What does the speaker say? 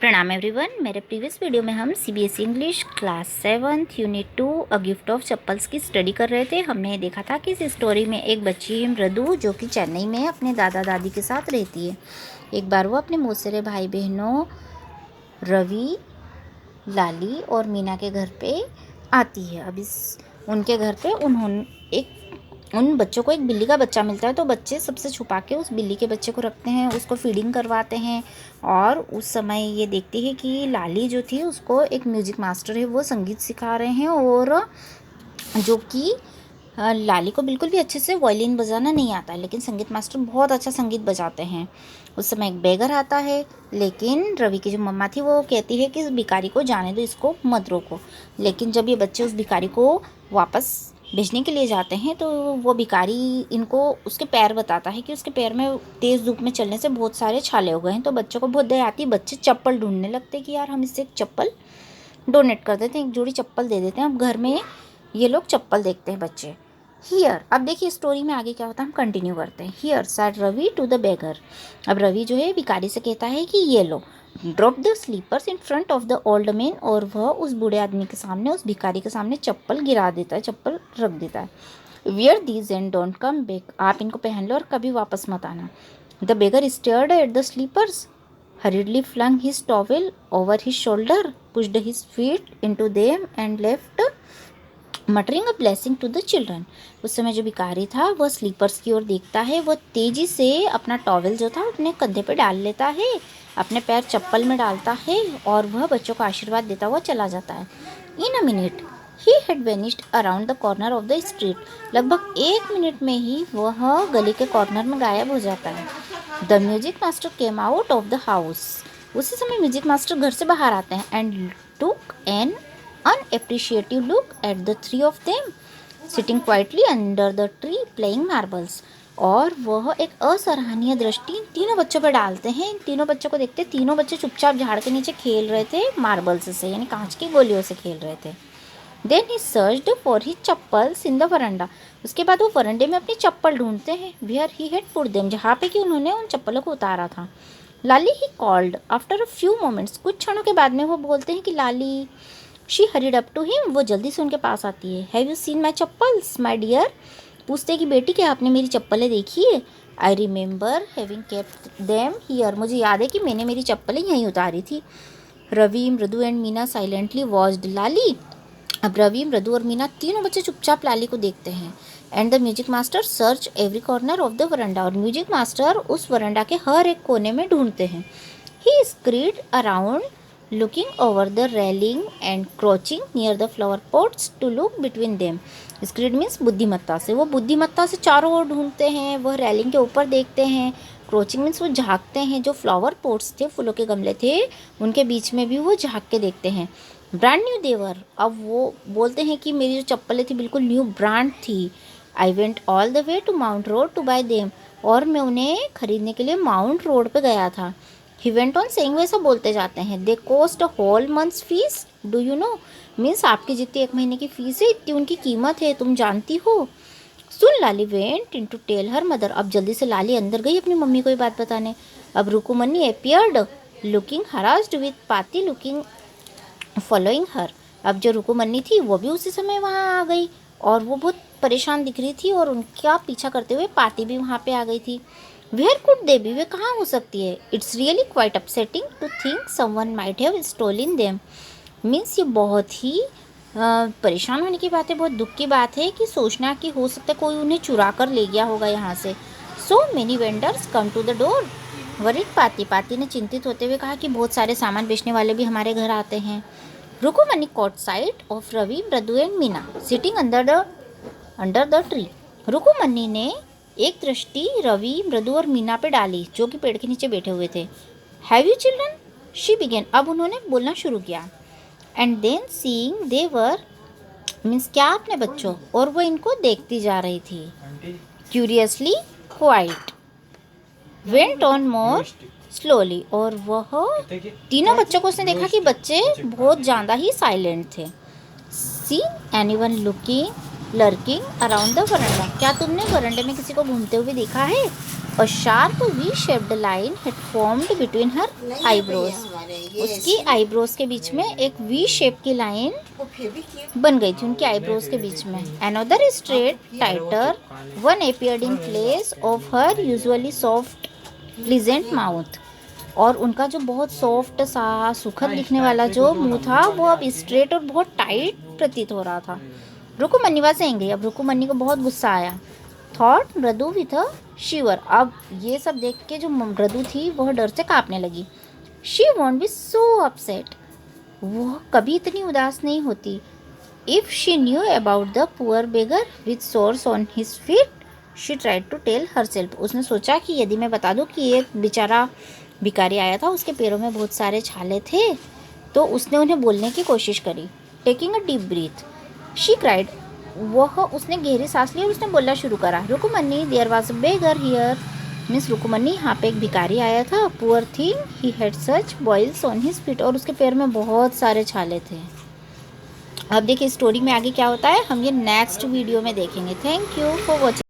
प्रणाम एवरीवन। मेरे previous video में हम CBSE English class 7 unit 2 a gift of chappals की स्टडी कर रहे थे। हमने देखा था कि इस स्टोरी में एक बच्ची है मृदु, जो कि चेन्नई में अपने दादा दादी के साथ रहती है। एक बार वो अपने मौसेरे भाई बहनों रवि, लाली और मीना के घर पे आती है। अब उनके घर पे उन बच्चों को एक बिल्ली का बच्चा मिलता है, तो बच्चे सबसे छुपा के उस बिल्ली के बच्चे को रखते हैं, उसको फीडिंग करवाते हैं। और उस समय ये देखती है कि लाली जो थी उसको एक म्यूज़िक मास्टर है वो संगीत सिखा रहे हैं, और जो कि लाली को बिल्कुल भी अच्छे से वायलिन बजाना नहीं आता है, लेकिन संगीत मास्टर बहुत अच्छा संगीत बजाते हैं। उस समय एक बेगर आता है, लेकिन रवि की जो मम्मा थी वो कहती है कि इस भिखारी को जाने दो, इसको मत रोको। लेकिन जब ये बच्चे उस भिखारी को वापस भेजने के लिए जाते हैं, तो वो भिखारी इनको उसके पैर बताता है कि उसके पैर में तेज़ धूप में चलने से बहुत सारे छाले हो गए हैं। तो बच्चों को बहुत दया आती है, बच्चे चप्पल ढूंढने लगते हैं कि यार हम इससे एक चप्पल डोनेट कर देते हैं, एक जोड़ी चप्पल दे देते हैं। अब घर में ये लोग चप्पल देखते हैं बच्चे। हियर, अब देखिए स्टोरी में आगे क्या होता है, हम कंटिन्यू करते हैं। Here said Ravi to the beggar. अब रवि जो है भिखारी से कहता है कि ये लो, drop the slippers in front of the old man. और वह उस बूढ़े आदमी के सामने, उस भिखारी के सामने चप्पल गिरा देता है, चप्पल रख देता है। Wear these and don't come back, आप इनको पहन लो और कभी वापस मत आना। The beggar stared at the slippers, hurriedly flung his towel over his shoulder, pushed his feet into them and left muttering a blessing to the children. उस समय जो भिखारी था वह स्लीपर्स की ओर देखता है, वह तेजी से अपना टॉवेल जो था अपने कंधे पे डाल लेता है, अपने पैर चप्पल में डालता है और वह बच्चों को आशीर्वाद देता हुआ चला जाता है। In a minute he had vanished around the corner of the street. लगभग 1 मिनट में ही वह गली के कॉर्नर में गायब हो जाता है। The music master came out of the house. उसी समय म्यूजिक मास्टर घर से बाहर आते हैं and took an unappreciative look at the three of them sitting quietly under the tree playing marbles. और वह एक असराहनीय दृष्टि तीनों बच्चों पर डालते हैं। इन तीनों बच्चों को देखते, तीनों बच्चे चुपचाप झाड़ के नीचे खेल रहे थे, मार्बल्स से यानी कांच की गोलियों से खेल रहे थे। Then he searched for his chappals in the veranda. उसके बाद वो वरंडे में अपनी चप्पल ढूंढते हैं, where he had put them, जहाँ पे कि उन्होंने उन चप्पलों को उतारा था। Lali he called after a few moments, कुछ क्षणों के बाद में वो बोलते हैं कि Lali. She hurried up to him, वो जल्दी से उनके पास आती है। Have you seen my chappals my dear, पूछते हैं कि बेटी क्या आपने मेरी चप्पलें देखी है। I remember having kept them here, मुझे याद है कि मैंने मेरी चप्पलें यहीं उतारी थी। Ravi, Mridu and Meena silently watched लाली। अब रवि, मृदु और मीना तीनों बच्चे चुपचाप लाली को देखते हैं। And the music master search every corner of the veranda, और म्यूजिक मास्टर उस वरंडा के हर एक कोने में ढूंढते हैं। He screed around looking over the railing and crouching near the flower pots to look between them. Screed means बुद्धिमत्ता से, वो बुद्धिमत्ता से चारों ओर ढूंढते हैं, वह रेलिंग के ऊपर देखते हैं। क्रोचिंग मीन्स वो झाँकते हैं, जो फ्लावर पॉट्स थे, फूलों के गमले थे, उनके बीच में भी वो झाँक के देखते हैं। ब्रांड न्यू देवर, अब वो बोलते हैं कि मेरी जो चप्पलें थी बिल्कुल न्यू ब्रांड थी। I went all the way to Mount Road to buy them, और मैं उन्हें खरीदने के लिए माउंट रोड पे गया था। ही वेंट ऑन सेइंग, वैसा बोलते जाते हैं। They cost a whole month's fees, do you know, means आपकी जितनी 1 महीने की फीस है इतनी उनकी कीमत है, तुम जानती हो। Soon Lali went in to tell her mother, अब जल्दी से लाली अंदर गई अपनी मम्मी को ये बात बताने। अब रुकुमनी अपीयर्ड लुकिंग हरास्ड विथ पाती लुकिंग फॉलोइंग हर। अब जो रुकुमन्नी थी वो भी उसी समय वहाँ आ गई, और वो बहुत परेशान दिख रही थी, और उनका पीछा करते हुए पाती भी वहाँ पे आ गई थी। वेयर कुड दे बी, वे कहाँ हो सकती है। It's really quite upsetting to think someone might have stolen them, means ये बहुत ही परेशान होने की बात है, बहुत दुख की बात है कि सोचना कि हो सकता है कोई उन्हें चुरा कर ले गया होगा यहाँ से। So many vendors come to the door, worried पाती, पाती ने चिंतित होते हुए कहा कि बहुत सारे सामान बेचने वाले भी हमारे घर आते हैं। Rukmani caught sight of Ravi, Mridu and Meena sitting under the tree. Rukmani ने एक दृष्टि रवि, मृदु और मीना पे डाली, जो कि पेड़ के नीचे बैठे हुए थे। Have you children, she began, अब उन्होंने बोलना शुरू किया। And then seeing they were, means क्या आपने बच्चों, और वो इनको देखती जा रही थी। Curiously quite went on more slowly, और वह तीनों बच्चों को उसने देखा कि बच्चे बहुत ज़्यादा ही साइलेंट थे। See anyone looking lurking around the veranda, क्या तुमने वरंडे में किसी को घूमते हुए देखा है। A sharp V-shaped line had formed between her eyebrows. उसकी आईब्रोज के बीच में एक वी शेप की लाइन बन गई थी उनकी आईब्रोज के बीच में। Another straight tighter one appeared in place of her usually soft pleasant mouth. और उनका जो बहुत सॉफ्ट सा सुखद दिखने वाला जो मुंह था वो अब स्ट्रेट और बहुत टाइट प्रतीत हो रहा था। रुकुमन्नी वाज एंग्री, अब रुकुमन्नी को बहुत गुस्सा आया। थॉट मृदु विथ अ शिवर, अब ये सब देख के जो मृदु थी वह डर से कांपने लगी। She won't be so upset, वह कभी इतनी उदास नहीं होती। If she knew about the poor beggar with sores on his feet she tried to tell herself, उसने सोचा कि यदि मैं बता दूं कि एक बेचारा भिखारी आया था, उसके पैरों में बहुत सारे छाले थे, तो उसने उन्हें बोलने की कोशिश करी। Taking a deep breath she cried, वह उसने गहरी सांस ली और उसने बोलना शुरू करा। Rukmani there was a beggar here, miss Rukmani यहाँ पे एक भिखारी आया था। Poor thing he had such boils on his feet, और उसके पैर में बहुत सारे छाले थे। अब देखिए स्टोरी में आगे क्या होता है हम ये नेक्स्ट वीडियो में देखेंगे। Thank you for watching.